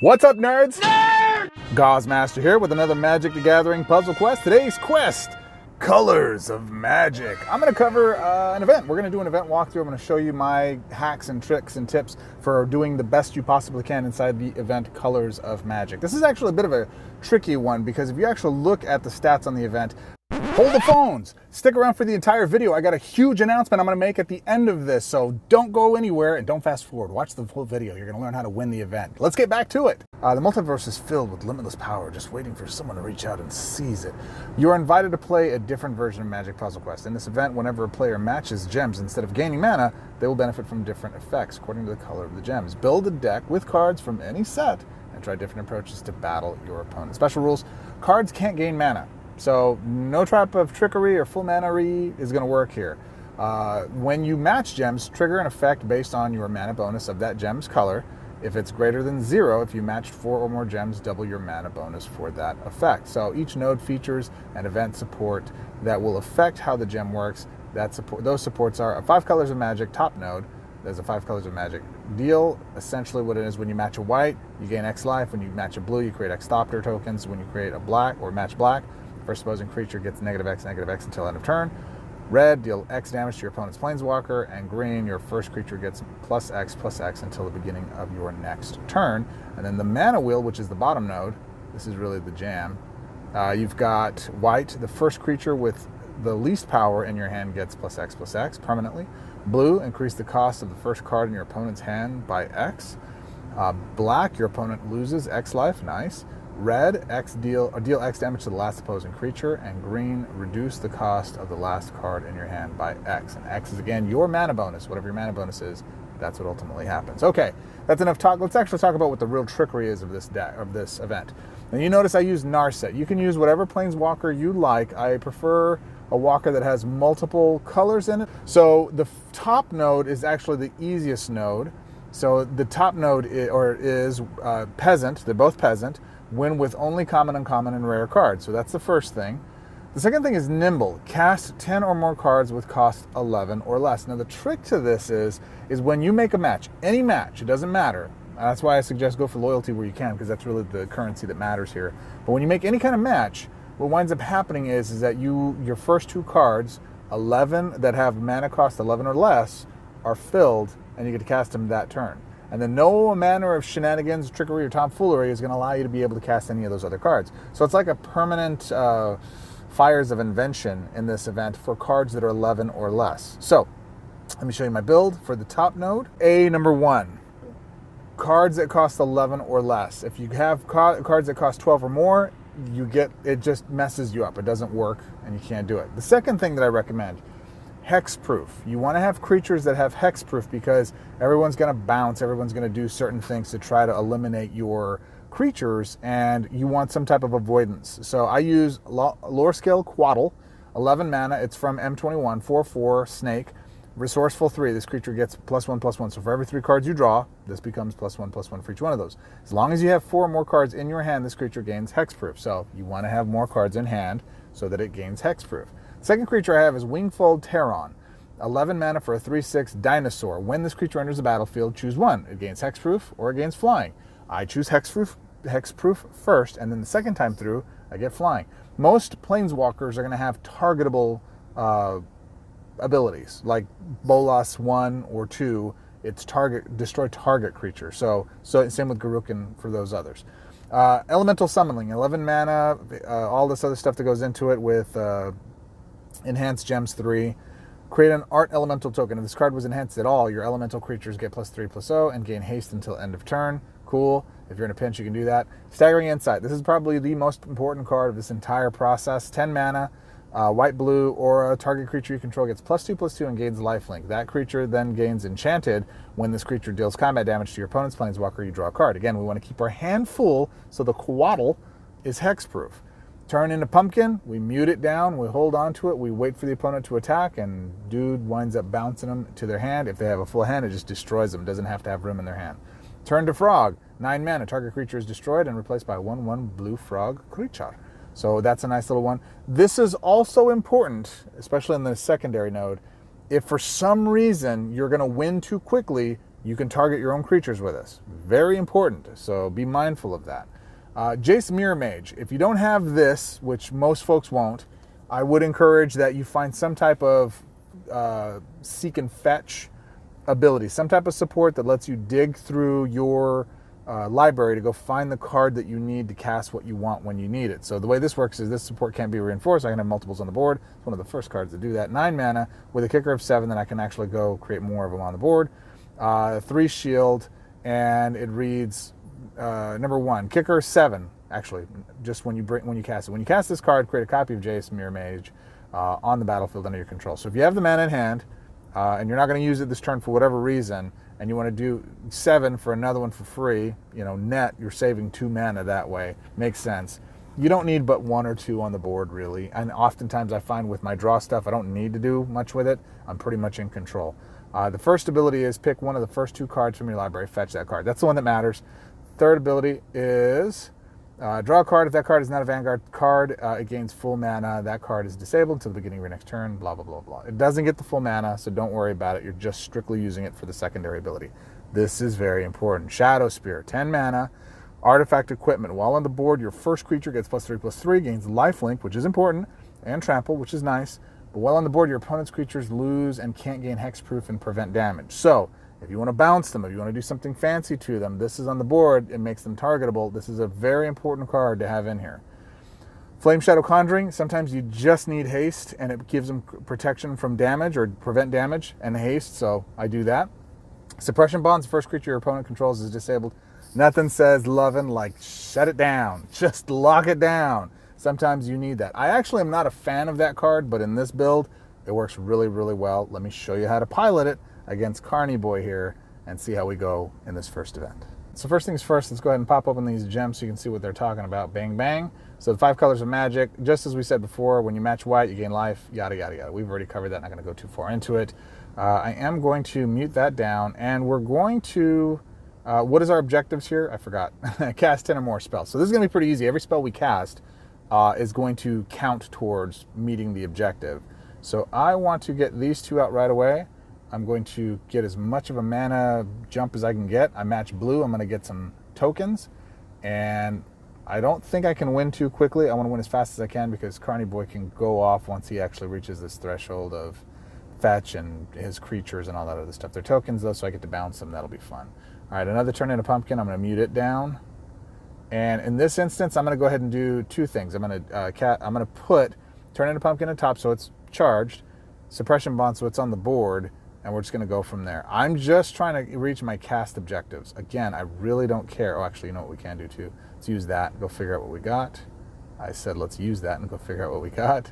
What's up, nerds? Nerd! Gauze here with another Magic the Gathering puzzle quest. Today's quest, Colors of Magic. I'm going to cover an event. We're going to do an event walkthrough. I'm going to show you my hacks and tricks and tips for doing the best you possibly can inside the event Colors of Magic. This is actually a bit of a tricky one because if you actually look at the stats on the event, hold the phones. Stick around for the entire video. I got a huge announcement I'm going to make at the end of this, so don't go anywhere and don't fast forward. Watch the full video. You're going to learn how to win the event. Let's get back to it. The multiverse is filled with limitless power, just waiting for someone to reach out and seize it. You are invited to play a different version of Magic Puzzle Quest. In this event, whenever a player matches gems instead of gaining mana, they will benefit from different effects according to the color of the gems. Build a deck with cards from any set and try different approaches to battle your opponent. Special rules: cards can't gain mana. So no trap of trickery or full mana-y is going to work here. When you match gems, trigger an effect based on your mana bonus of that gem's color. If it's greater than 0, if you matched 4 or more gems, double your mana bonus for that effect. So each node features an event support that will affect how the gem works. Those supports are 5 Colors of Magic top node. There's a 5 Colors of Magic deal. Essentially what it is, when you match a white, you gain X life. When you match a blue, you create X Thopter tokens. When you create a black or match black, first opposing creature gets -X until end of turn. Red, deal X damage to your opponent's planeswalker. And green, your first creature gets +X until the beginning of your next turn. And then the mana wheel, which is the bottom node, this is really the jam. You've got white, the first creature with the least power in your hand gets +X permanently. Blue, increase the cost of the first card in your opponent's hand by X. Black, your opponent loses X life, nice. Red, deal X damage to the last opposing creature, and green, reduce the cost of the last card in your hand by X. And X is again your mana bonus. Whatever your mana bonus is, that's what ultimately happens. Okay, that's enough talk. Let's actually talk about what the real trickery is of this event. And you notice I use Narset. You can use whatever planeswalker you like. I prefer a walker that has multiple colors in it. So the top node is actually the easiest node. So the top node is Peasant. They're both Peasant. Win with only common, uncommon, and rare cards. So that's the first thing. The second thing is Nimble. Cast 10 or more cards with cost 11 or less. Now the trick to this is when you make a match, any match, it doesn't matter. That's why I suggest go for loyalty where you can, because that's really the currency that matters here. But when you make any kind of match, what winds up happening is that your first 2 cards, 11 that have mana cost 11 or less, are filled, and you get to cast them that turn. And then no manner of shenanigans, trickery, or tomfoolery is going to allow you to be able to cast any of those other cards. So it's like a permanent fires of invention in this event for cards that are 11 or less. So let me show you my build for the top node. Number 1, cards that cost 11 or less. If you have cards that cost 12 or more, it just messes you up. It doesn't work, and you can't do it. The second thing that I recommend, hexproof. You want to have creatures that have hexproof because everyone's going to bounce, everyone's going to do certain things to try to eliminate your creatures, and you want some type of avoidance. So I use Lore Scale Quaddle, 11 mana. It's from M21, 4/4 snake, resourceful 3. This creature gets +1/+1. So for every 3 cards you draw, this becomes +1/+1 for each one of those. As long as you have 4 or more cards in your hand, this creature gains hexproof. So you want to have more cards in hand so that it gains hexproof. Second creature I have is Wingfold Terron. 11 mana for a 3/6 dinosaur. When this creature enters the battlefield, choose one. It gains hexproof or it gains flying. I choose hexproof first, and then the second time through, I get flying. Most planeswalkers are going to have targetable abilities, like Bolas 1 or 2. It's destroy target creature. So same with Garukin for those others. Elemental Summoning, 11 mana, all this other stuff that goes into it with Enhanced Gems 3. Create an Art Elemental token. If this card was enhanced at all, your elemental creatures get +3/+0 and gain haste until end of turn. Cool. If you're in a pinch, you can do that. Staggering Insight. This is probably the most important card of this entire process. 10 mana, white-blue, or a target creature you control gets +2/+2 and gains lifelink. That creature then gains Enchanted. When this creature deals combat damage to your opponent's planeswalker, you draw a card. Again, we want to keep our hand full, so the Quaddle is hexproof. Turn into Pumpkin, we mute it down, we hold on to it, we wait for the opponent to attack, and dude winds up bouncing them to their hand. If they have a full hand, it just destroys them. Doesn't have to have room in their hand. Turn to Frog, 9 mana, target creature is destroyed and replaced by a 1/1 blue frog creature. So that's a nice little one. This is also important, especially in the secondary node. If for some reason you're going to win too quickly, You can target your own creatures with this. Very important, so be mindful of that. Jace Mirror Mage. If you don't have this, which most folks won't, I would encourage that you find some type of seek and fetch ability, some type of support that lets you dig through your library to go find the card that you need to cast what you want when you need it. So the way this works is this support can't be reinforced. I can have multiples on the board. It's one of the first cards to do that. 9 mana with a kicker of 7, then I can actually go create more of them on the board. 3 shield, and it reads number 1, kicker 7. Actually, just when you cast it. When you cast this card, create a copy of Jace Mirror Mage on the battlefield under your control. So if you have the mana in hand, and you're not going to use it this turn for whatever reason, and you want to do 7 for another one for free, net, you're saving 2 mana that way. Makes sense. You don't need but 1 or 2 on the board, really. And oftentimes I find with my draw stuff, I don't need to do much with it. I'm pretty much in control. The first ability is pick one of the first 2 cards from your library, fetch that card. That's the one that matters. Third ability is draw a card. If that card is not a Vanguard card, it gains full mana. That card is disabled until the beginning of your next turn, blah, blah, blah, blah. It doesn't get the full mana, so don't worry about it. You're just strictly using it for the secondary ability. This is very important. Shadow Spear, 10 mana. Artifact Equipment. While on the board, your first creature gets +3/+3, gains lifelink, which is important, and trample, which is nice. But while on the board, your opponent's creatures lose and can't gain hexproof and prevent damage. So if you want to bounce them, if you want to do something fancy to them, this is on the board. It makes them targetable. This is a very important card to have in here. Flame Shadow Conjuring. Sometimes you just need haste, and it gives them protection from damage or prevent damage and haste, so I do that. Suppression Bonds. The first creature your opponent controls is disabled. Nothing says loving like shut it down. Just lock it down. Sometimes you need that. I actually am not a fan of that card, but in this build, it works really, really well. Let me show you how to pilot it against Carney Boy here and see how we go in this first event. So first things first, let's go ahead and pop open these gems so you can see what they're talking about. Bang, bang. So the 5 colors of magic, just as we said before, when you match white, you gain life, yada, yada, yada. We've already covered that, not gonna go too far into it. I am going to mute that down, and we're going to, what is our objectives here? I forgot. Cast 10 or more spells. So this is gonna be pretty easy. Every spell we cast is going to count towards meeting the objective. So I want to get these 2 out right away. I'm going to get as much of a mana jump as I can get. I match blue. I'm going to get some tokens. And I don't think I can win too quickly. I want to win as fast as I can because Carney Boy can go off once he actually reaches this threshold of fetch and his creatures and all that other stuff. They're tokens, though, so I get to bounce them. That'll be fun. All right, another turn into Pumpkin. I'm going to mute it down. And in this instance, I'm going to go ahead and do 2 things. I'm going to put Turn into Pumpkin at top so it's charged, Suppression Bond so it's on the board, and we're just going to go from there. I'm just trying to reach my cast objectives. Again, I really don't care. Oh, actually, you know what we can do too? Let's use that and go figure out what we got. I said let's use that and go figure out what we got.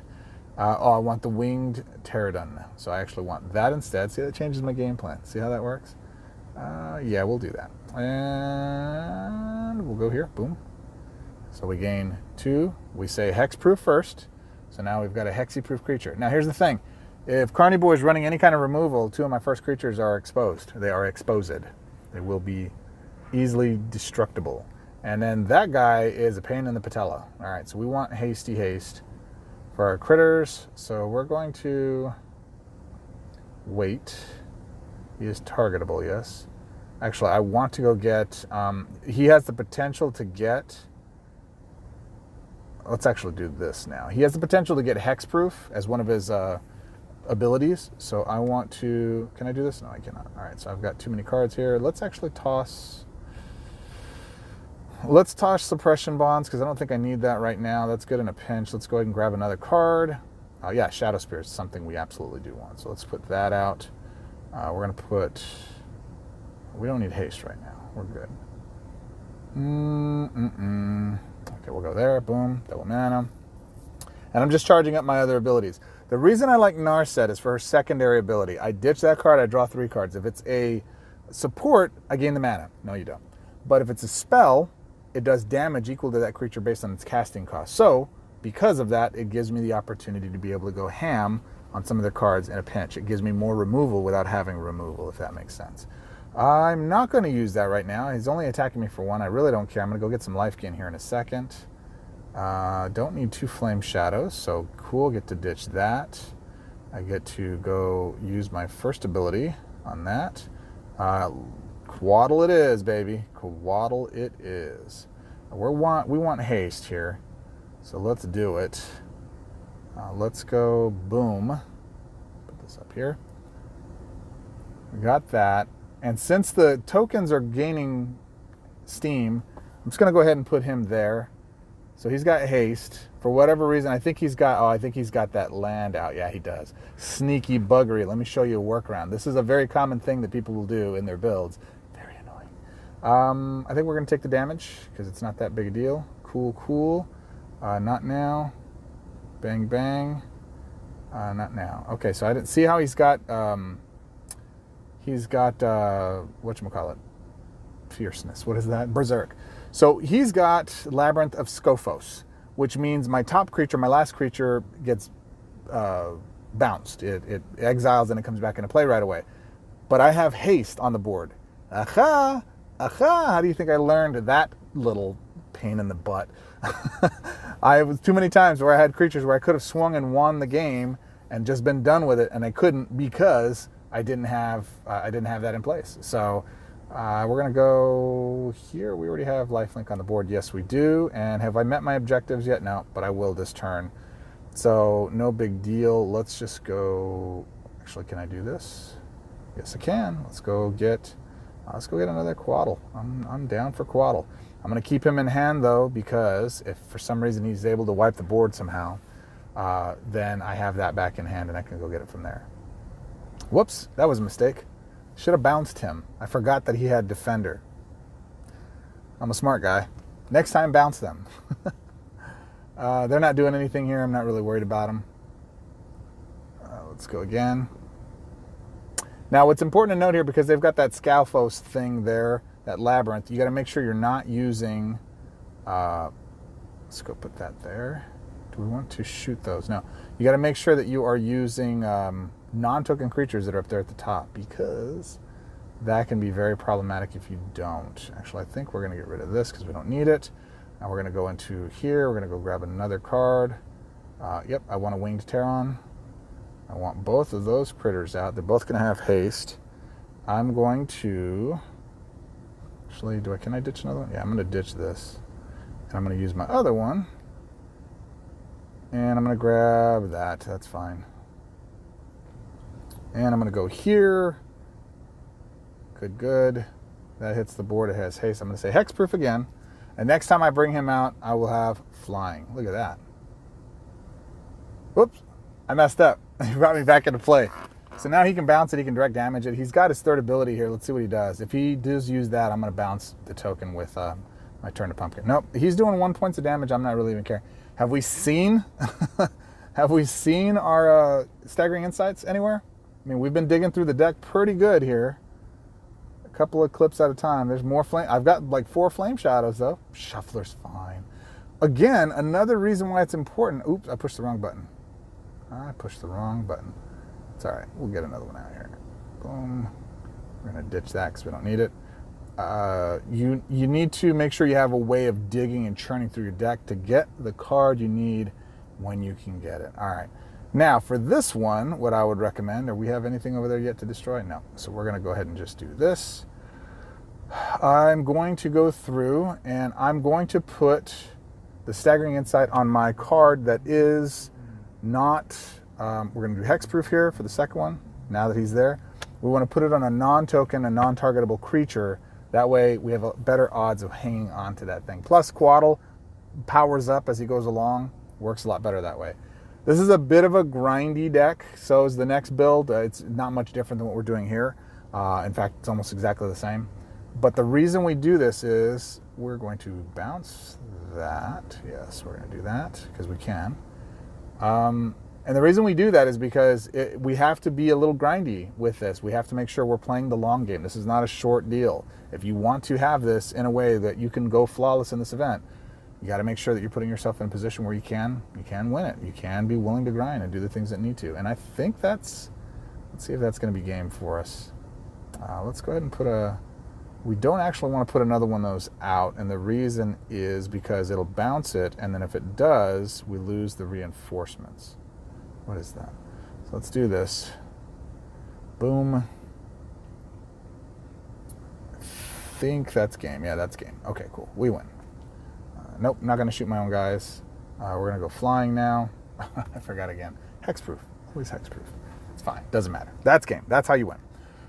I want the Winged Pterodon. So I actually want that instead. See, that changes my game plan. See how that works? Yeah, we'll do that. And we'll go here. Boom. So we gain 2. We say hexproof first. So now we've got a hexy-proof creature. Now here's the thing. If Carney Boy is running any kind of removal, 2 of my first creatures are exposed. They are exposed. They will be easily destructible. And then that guy is a pain in the patella. All right, so we want hasty haste for our critters. So we're going to wait. He is targetable, yes. Actually, I want to go get... he has the potential to get... Let's actually do this now. He has the potential to get hexproof as one of his... abilities, so I want to... Can I do this? No, I cannot. All right, so I've got too many cards here. Let's actually toss... Let's toss Suppression Bonds, because I don't think I need that right now. That's good in a pinch. Let's go ahead and grab another card. Yeah, Shadow Spear is something we absolutely do want, so let's put that out. We're going to put... We don't need haste right now. We're good. Okay, we'll go there. Boom. Double mana. And I'm just charging up my other abilities. The reason I like Narset is for her secondary ability. I ditch that card, I draw 3 cards. If it's a support, I gain the mana. No, you don't. But if it's a spell, it does damage equal to that creature based on its casting cost. So, because of that, it gives me the opportunity to be able to go ham on some of their cards in a pinch. It gives me more removal without having removal, if that makes sense. I'm not going to use that right now. He's only attacking me for 1. I really don't care. I'm going to go get some life gain here in a second. Don't need 2 Flame Shadows, so cool, get to ditch that. I get to go use my first ability on that. Quaddle it is, baby. Quaddle it is. We want haste here, so let's do it. Let's go boom. Put this up here. We got that. And since the tokens are gaining steam, I'm just going to go ahead and put him there. So he's got haste. For whatever reason, I think he's got that land out. Yeah, he does. Sneaky buggery. Let me show you a workaround. This is a very common thing that people will do in their builds. Very annoying. I think we're going to take the damage because it's not that big a deal. Cool, cool. Not now. Bang, bang. Not now. Okay, so I didn't see how he's got whatchamacallit? Fierceness. What is that? Berserk. So he's got Labyrinth of Scophos, which means my top creature, my last creature, gets bounced. It exiles and it comes back into play right away. But I have haste on the board. Aha! Aha! How do you think I learned that little pain in the butt? I was too many times where I had creatures where I could have swung and won the game and just been done with it, and I couldn't because I didn't have that in place. So we're gonna go here. We already have lifelink on the board. Yes, we do. And have I met my objectives yet? No, but I will this turn. So no big deal. Let's just go. Actually, can I do this? Yes, I can. Let's go get another Quaddle. I'm down for Quaddle. I'm going to keep him in hand, though, because if for some reason he's able to wipe the board somehow, then I have that back in hand and I can go get it from there. Whoops, that was a mistake. Should have bounced him. I forgot that he had Defender. I'm a smart guy. Next time, bounce them. They're not doing anything here. I'm not really worried about them. Let's go again. Now, what's important to note here, because they've got that Scophos thing there, that labyrinth, you got to make sure you're not using, let's go put that there. Do we want to shoot those? No. You got to make sure that you are using non-token creatures that are up there at the top, because that can be very problematic if you don't. Actually, I think we're going to get rid of this because we don't need it. Now we're going to go into here. We're going to go grab another card. Yep, I want a Winged Terran. I want both of those critters out. They're both going to have haste. I'm going to... Actually, can I ditch another one? Yeah, I'm going to ditch this. And I'm going to use my other one. And I'm going to grab that. That's fine. And I'm going to go here. Good, good. That hits the board. It has haste. I'm going to say hexproof again. And next time I bring him out, I will have flying. Look at that. Whoops. I messed up. He brought me back into play. So now he can bounce it. He can direct damage it. He's got his third ability here. Let's see what he does. If he does use that, I'm going to bounce the token with my turn to pumpkin. Nope. He's doing 1 point of damage. I'm not really even caring. Have we seen have we seen our Staggering Insights anywhere? I mean, we've been digging through the deck pretty good here. A couple of clips at a time. There's more flame. I've got like 4 flame shadows though. Shuffler's fine. Again, another reason why it's important. Oops, I pushed the wrong button. I pushed the wrong button. It's all right. We'll get another one out here. Boom. We're going to ditch that because we don't need it. You need to make sure you have a way of digging and churning through your deck to get the card you need when you can get it. All right. Now, for this one, what I would recommend, we have anything over there yet to destroy? No. So we're going to go ahead and just do this. I'm going to go through and I'm going to put the Staggering Insight on my card that is not... we're going to do hexproof here for the second one. Now that he's there, we want to put it on a non-token, a non-targetable creature. That way we have a better odds of hanging on to that thing. Plus Quaddle powers up as he goes along. Works a lot better that way. This is a bit of a grindy deck. So is the next build. It's not much different than what we're doing here. In fact, it's almost exactly the same. But the reason we do this is we're going to bounce that. Yes, we're going to do that because we can. And the reason we do that is because we have to be a little grindy with this. We have to make sure we're playing the long game. This is not a short deal. If you want to have this in a way that you can go flawless in this event, you got to make sure that you're putting yourself in a position where you can win it. You can be willing to grind and do the things that need to. And I think let's see if that's going to be game for us. Let's go ahead and put we don't actually want to put another one of those out. And the reason is because it'll bounce it. And then if it does, we lose the reinforcements. What is that? So let's do this. Boom. think that's game. Yeah, that's game. Okay, cool. We win. Nope, not going to shoot my own guys. We're going to go flying now. I forgot again. Hexproof. Always hexproof. It's fine. Doesn't matter. That's game. That's how you win.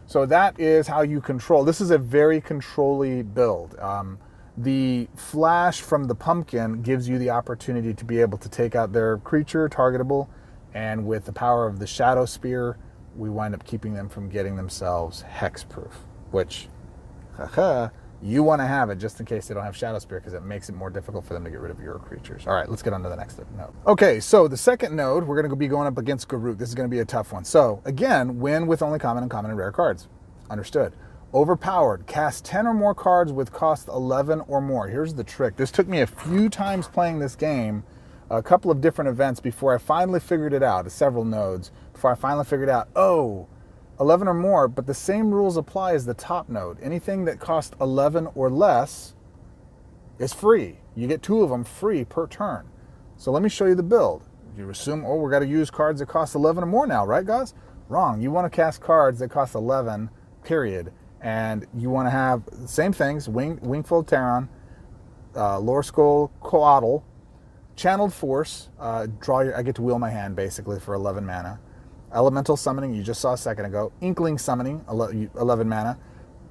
So that is how you control. This is a very control-y build. The flash from the pumpkin gives you the opportunity to be able to take out their creature, targetable, and with the power of the Shadow Spear, we wind up keeping them from getting themselves hexproof, which, you want to have it just in case they don't have Shadow Spear, because it makes it more difficult for them to get rid of your creatures. All right, let's get on to the next node. Okay, so the second node, we're going to be going up against Garruk. This is going to be a tough one. So again, win with only common, uncommon, and rare cards. Understood. Overpowered. Cast 10 or more cards with cost 11 or more. Here's the trick. This took me a few times playing this game, a couple of different events before I finally figured it out, several nodes, before I finally figured out, oh, 11 or more, but the same rules apply as the top node. Anything that costs 11 or less is free. You get 2 of them free per turn. So let me show you the build. You assume, oh, we've got to use cards that cost 11 or more now, right, guys? Wrong. You want to cast cards that cost 11, period. And you want to have the same things: Wingfold Terran, Lore Skull Coatl, Channeled Force. I get to wheel my hand basically for 11 mana. Elemental Summoning, you just saw a second ago. Inkling Summoning, 11 mana.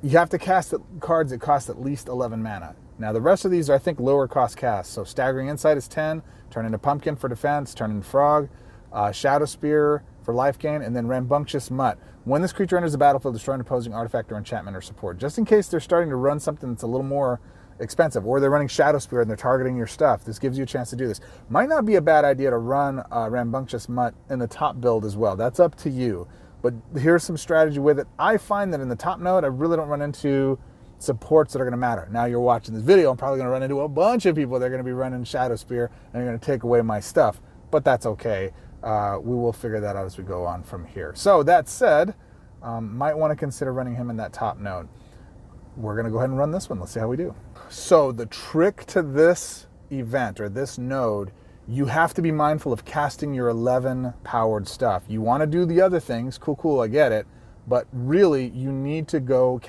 You have to cast cards that cost at least 11 mana. Now the rest of these are, I think, lower cost casts. So Staggering Insight is 10. Turn into Pumpkin for defense. Turn into Frog. Shadow Spear for life gain, and then Rambunctious Mutt. When this creature enters the battlefield, destroy an opposing artifact or enchantment or support. Just in case they're starting to run something that's a little more expensive, or they're running Shadow Spear and they're targeting your stuff, this gives you a chance to do this. Might not be a bad idea to run Rambunctious Mutt in the top build as well. That's up to you. But here's some strategy with it. I find that in the top node, I really don't run into supports that are going to matter. Now you're watching this video, I'm probably going to run into a bunch of people that are going to be running Shadow Spear and they're going to take away my stuff. But that's okay. We will figure that out as we go on from here. So that said, might want to consider running him in that top node. We're going to go ahead and run this one. Let's see how we do. So the trick to this event or this node, you have to be mindful of casting your 11 powered stuff. You want to do the other things. Cool, I get it. But really, you need to go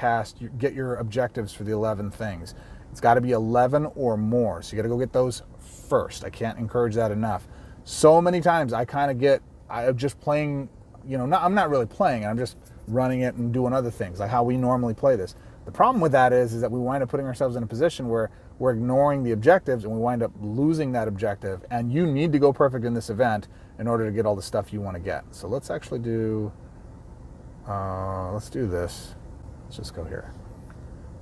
get your objectives for the 11 things. It's got to be 11 or more. So you got to go get those first. I can't encourage that enough. So many times I'm just playing, I'm not really playing it. I'm just running it and doing other things, like how we normally play this. The problem with that is that we wind up putting ourselves in a position where we're ignoring the objectives and we wind up losing that objective. And you need to go perfect in this event in order to get all the stuff you want to get. So let's actually do, let's do this. Let's just go here.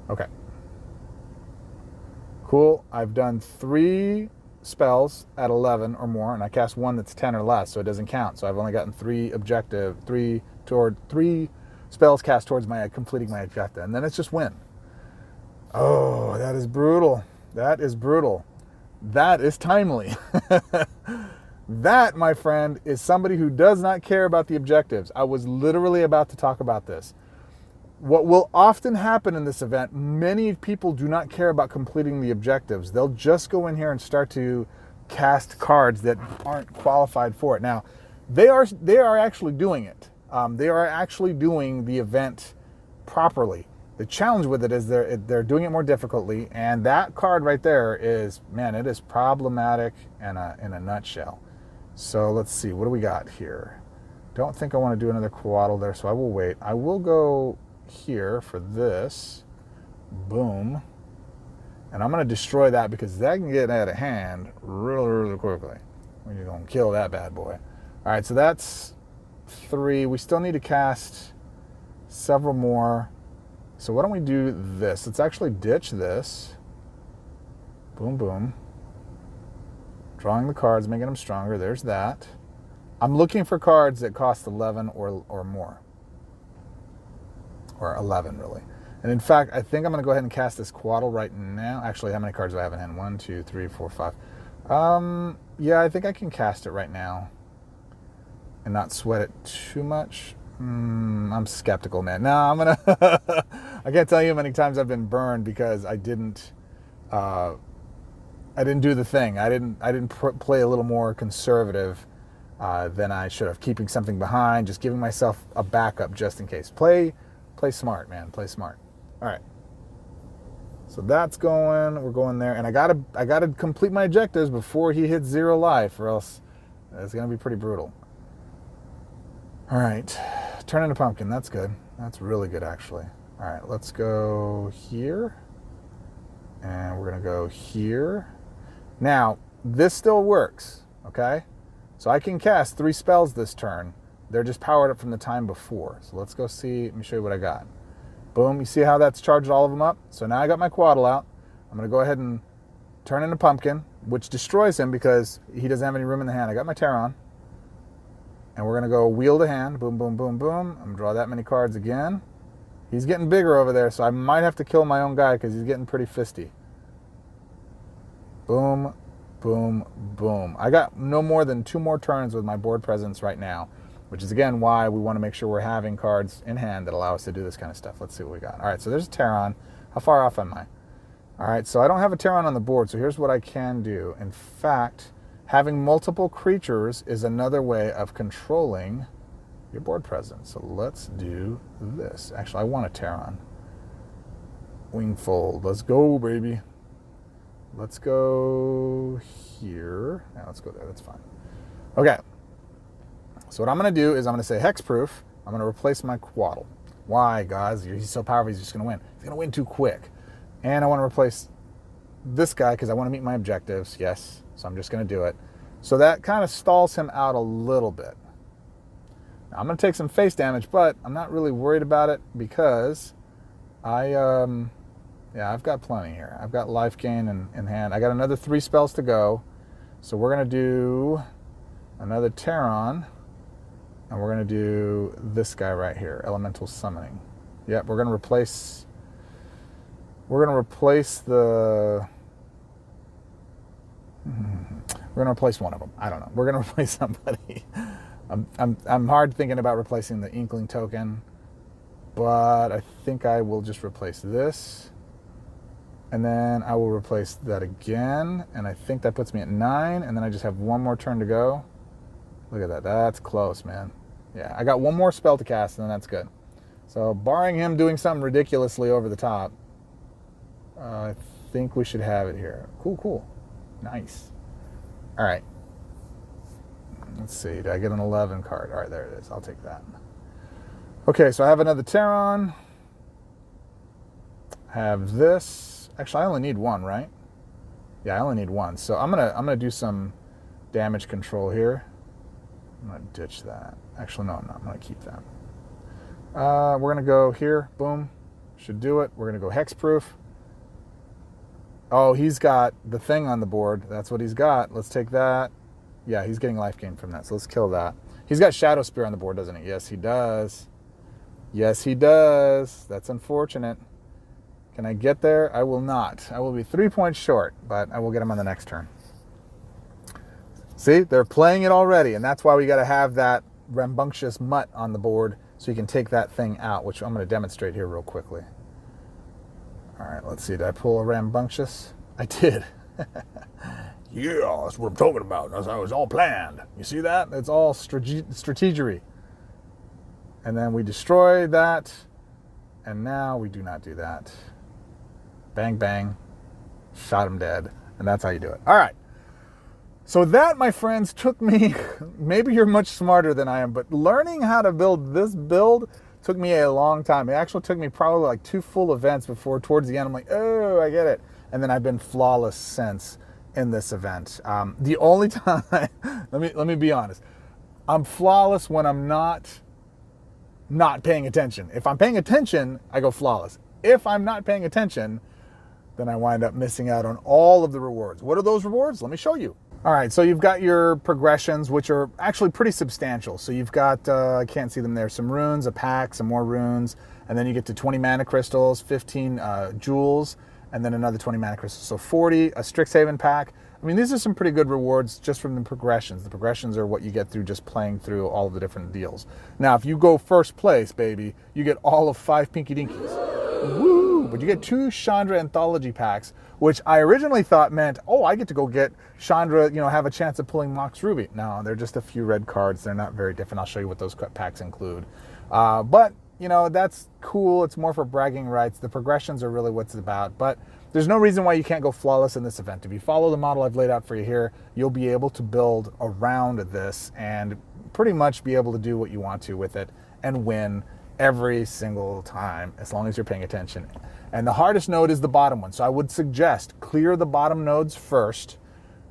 Okay. Cool. I've done 3 spells at 11 or more, and I cast 1 that's 10 or less, so it doesn't count. So I've only gotten 3 spells cast towards completing my objective, and then it's just win. Oh, that is brutal. That is brutal. That is timely. That, my friend, is somebody who does not care about the objectives. I was literally about to talk about this. What will often happen in this event, many people do not care about completing the objectives. They'll just go in here and start to cast cards that aren't qualified for it. Now, they are actually doing it. They are actually doing the event properly. The challenge with it is they're doing it more difficultly, and that card right there is, man, it is problematic in a nutshell. So let's see, what do we got here? Don't think I want to do another Coatl there, so I will wait. I will go here for this. Boom. And I'm going to destroy that because that can get out of hand really quickly. We're going to kill that bad boy. All right, so that's 3. We still need to cast several more. So why don't we do this? Let's actually ditch this. Boom, boom. Drawing the cards, making them stronger. There's that. I'm looking for cards that cost 11 or more. Or 11, really. And in fact, I think I'm going to go ahead and cast this Coatl right now. Actually, how many cards do I have in hand? 1, 2, 3, 4, 5. Yeah, I think I can cast it right now and not sweat it too much. I'm skeptical, man. No, I'm going to... I can't tell you how many times I've been burned because I didn't do the thing. I didn't play a little more conservative than I should have, keeping something behind, just giving myself a backup just in case. Play smart, man. Play smart. All right. So that's going. We're going there, and I gotta complete my objectives before he hits 0 life, or else it's gonna be pretty brutal. All right, turn into pumpkin. That's good. That's really good, actually. All right, let's go here, and we're gonna go here. Now this still works, okay? So I can cast 3 spells this turn. They're just powered up from the time before. So let's go see. Let me show you what I got. Boom, you see how that's charged all of them up? So now I got my Quaddle out. I'm going to go ahead and turn into Pumpkin, which destroys him because he doesn't have any room in the hand. I got my Terron. And we're going to go wheel to hand. Boom, boom, boom, boom. I'm going to draw that many cards again. He's getting bigger over there, so I might have to kill my own guy because he's getting pretty fisty. Boom, boom, boom. I got no more than 2 more turns with my board presence right now, which is, again, why we want to make sure we're having cards in hand that allow us to do this kind of stuff. Let's see what we got. All right, so there's a Terron. How far off am I? All right, so I don't have a Terron on the board, so here's what I can do. In fact, having multiple creatures is another way of controlling your board presence. So let's do this. Actually, I want a Terron. Wingfold. Let's go, baby. Let's go here. Now let's go there. That's fine. Okay. So what I'm going to do is I'm going to say hexproof. I'm going to replace my Quaddle. Why, guys? He's so powerful, he's just going to win. He's going to win too quick. And I want to replace this guy because I want to meet my objectives. Yes. So I'm just going to do it. So that kind of stalls him out a little bit. Now, I'm going to take some face damage, but I'm not really worried about it because I've got plenty here. I've got life gain in hand. I got another 3 spells to go. So we're going to do another Terron. And we're going to do this guy right here, Elemental Summoning. Yep, we're going to replace the... We're going to replace one of them. I don't know. We're going to replace somebody. I'm hard thinking about replacing the Inkling token, but I think I will just replace this. And then I will replace that again. And I think that puts me at 9. And then I just have 1 more turn to go. Look at that. That's close, man. Yeah, I got 1 more spell to cast, and then that's good. So, barring him doing something ridiculously over the top, I think we should have it here. Cool, cool. Nice. All right. Let's see. Did I get an 11 card? All right, there it is. I'll take that. Okay, so I have another Terron. I have this. Actually, I only need 1, right? Yeah, I only need 1. So I'm gonna do some damage control here. I'm going to ditch that. Actually, no, I'm not. I'm going to keep that. We're going to go here. Boom. Should do it. We're going to go hexproof. Oh, he's got the thing on the board. That's what he's got. Let's take that. Yeah, he's getting life gain from that. So let's kill that. He's got Shadow Spear on the board, doesn't he? Yes, he does. Yes, he does. That's unfortunate. Can I get there? I will not. I will be 3 points short, but I will get him on the next turn. See, they're playing it already, and that's why we got to have that rambunctious mutt on the board so you can take that thing out, which I'm going to demonstrate here real quickly. All right, let's see. Did I pull a rambunctious? I did. Yeah, that's what I'm talking about. That's how it was all planned. You see that? It's all strategery. And then we destroy that, and now we do not do that. Bang, bang. Shot him dead. And that's how you do it. All right. So that, my friends, took me, maybe you're much smarter than I am, but learning how to build this build took me a long time. It actually took me probably like 2 full events before towards the end I'm like, oh, I get it. And then I've been flawless since in this event. The only time, let me be honest, I'm flawless when I'm not paying attention. If I'm paying attention, I go flawless. If I'm not paying attention, then I wind up missing out on all of the rewards. What are those rewards? Let me show you. All right, so you've got your progressions, which are actually pretty substantial. So you've got, I can't see them there, some runes, a pack, some more runes, and then you get to 20 mana crystals, 15 jewels, and then another 20 mana crystals. So 40, a Strixhaven pack. I mean, these are some pretty good rewards just from the progressions. The progressions are what you get through just playing through all of the different deals. Now, if you go first place, baby, you get all of 5 Pinky Dinkies. Woo! But you get 2 Chandra Anthology packs, which I originally thought meant, oh, I get to go get Chandra, have a chance of pulling Mox Ruby. No, they're just a few red cards. They're not very different. I'll show you what those packs include. But you know, that's cool. It's more for bragging rights. The progressions are really what's about. But there's no reason why you can't go flawless in this event. If you follow the model I've laid out for you here, you'll be able to build around this and pretty much be able to do what you want to with it and win every single time, as long as you're paying attention. And the hardest node is the bottom one. So I would suggest clear the bottom nodes first,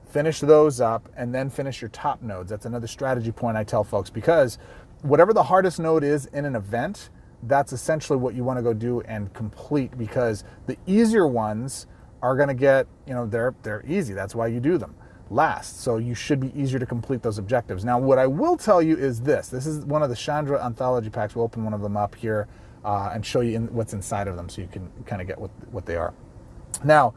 finish those up, and then finish your top nodes. That's another strategy point I tell folks, because whatever the hardest node is in an event, that's essentially what you want to go do and complete, because the easier ones are going to get, you know, they're easy. That's why you do them last. So you should be easier to complete those objectives. Now, what I will tell you is this. This is one of the Chandra anthology packs. We'll open one of them up here and show you what's inside of them so you can kind of get what they are. Now,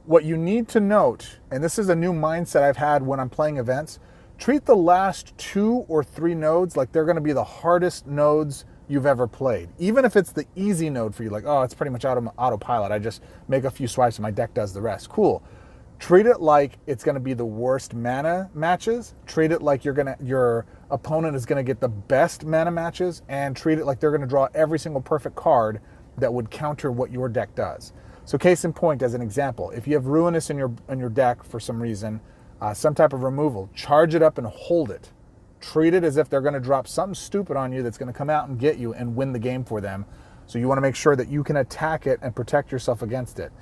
what you need to note, and this is a new mindset I've had when I'm playing events, treat the last 2 or 3 nodes like they're going to be the hardest nodes you've ever played. Even if it's the easy node for you, like, oh, it's pretty much autopilot. I just make a few swipes and my deck does the rest. Cool. Treat it like it's going to be the worst mana matches. Treat it like your opponent is going to get the best mana matches, and treat it like they're going to draw every single perfect card that would counter what your deck does. So case in point, as an example, if you have Ruinous in your deck for some reason, some type of removal, charge it up and hold it. Treat it as if they're going to drop something stupid on you that's going to come out and get you and win the game for them. So you want to make sure that you can attack it and protect yourself against it.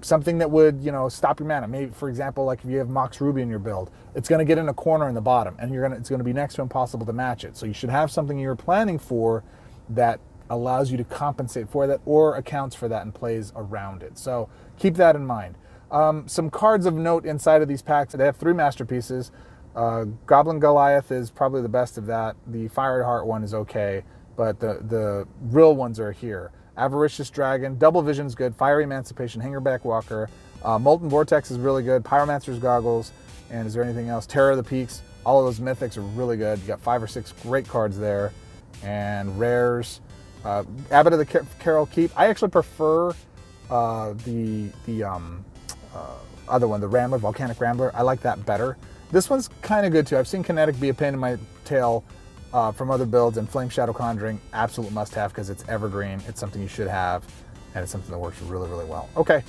Something that would, you know, stop your mana. Maybe, for example, like if you have Mox Ruby in your build, it's going to get in a corner in the bottom, and it's going to be next to impossible to match it. So you should have something you're planning for that allows you to compensate for that or accounts for that and plays around it. So keep that in mind. Some cards of note inside of these packs. They have 3 masterpieces. Goblin Goliath is probably the best of that. The Fireheart one is okay, but the real ones are here. Avaricious Dragon, Double Vision's good, Fiery Emancipation, Hangerback Walker, Molten Vortex is really good, Pyromancer's Goggles, and is there anything else? Terror of the Peaks. All of those mythics are really good. You got 5 or 6 great cards there, and rares. Abbot of the Carol Keep. I actually prefer the other one, the Rambler, Volcanic Rambler. I like that better. This one's kind of good too. I've seen Kinetic be a pain in my tail from other builds, and Flame Shadow Conjuring, absolute must-have because it's evergreen. It's something you should have, and it's something that works really, really well. Okay,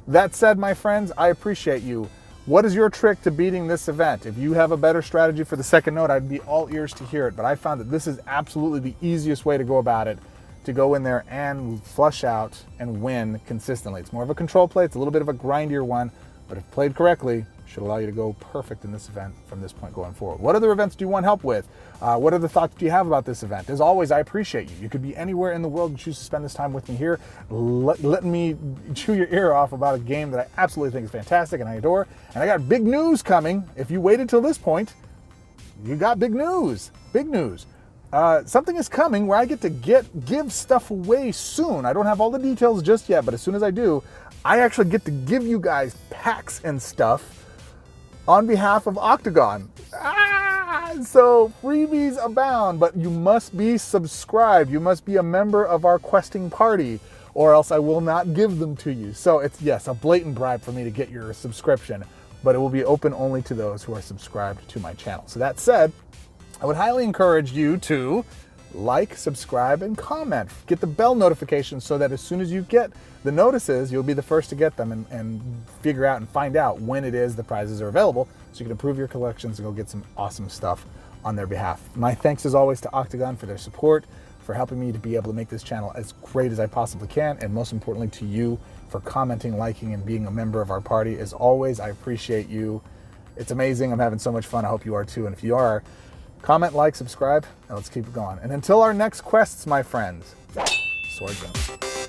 that said, my friends, I appreciate you. What is your trick to beating this event? If you have a better strategy for the second node, I'd be all ears to hear it, but I found that this is absolutely the easiest way to go about it, to go in there and flush out and win consistently. It's more of a control play. It's a little bit of a grindier one, but if played correctly, should allow you to go perfect in this event from this point going forward. What other events do you want help with? What other thoughts do you have about this event? As always, I appreciate you. You could be anywhere in the world and choose to spend this time with me here, letting me chew your ear off about a game that I absolutely think is fantastic and I adore. And I got big news coming. If you waited till this point, you got big news. Big news. Something is coming where I get to give stuff away soon. I don't have all the details just yet, but as soon as I do, I actually get to give you guys packs and stuff on behalf of Octagon. So freebies abound, but you must be subscribed. You must be a member of our questing party, or else I will not give them to you. So it's, yes, a blatant bribe for me to get your subscription, but it will be open only to those who are subscribed to my channel. So that said, I would highly encourage you to like, subscribe, and comment. Get the bell notifications so that as soon as you get the notices, you'll be the first to get them and figure out and find out when it is the prizes are available so you can improve your collections and go get some awesome stuff on their behalf. My thanks as always to Octagon for their support, for helping me to be able to make this channel as great as I possibly can, and most importantly to you for commenting, liking, and being a member of our party. As always, I appreciate you. It's amazing. I'm having so much fun. I hope you are too. And if you are, comment, like, subscribe, and let's keep it going. And until our next quests, my friends, Sword Jump.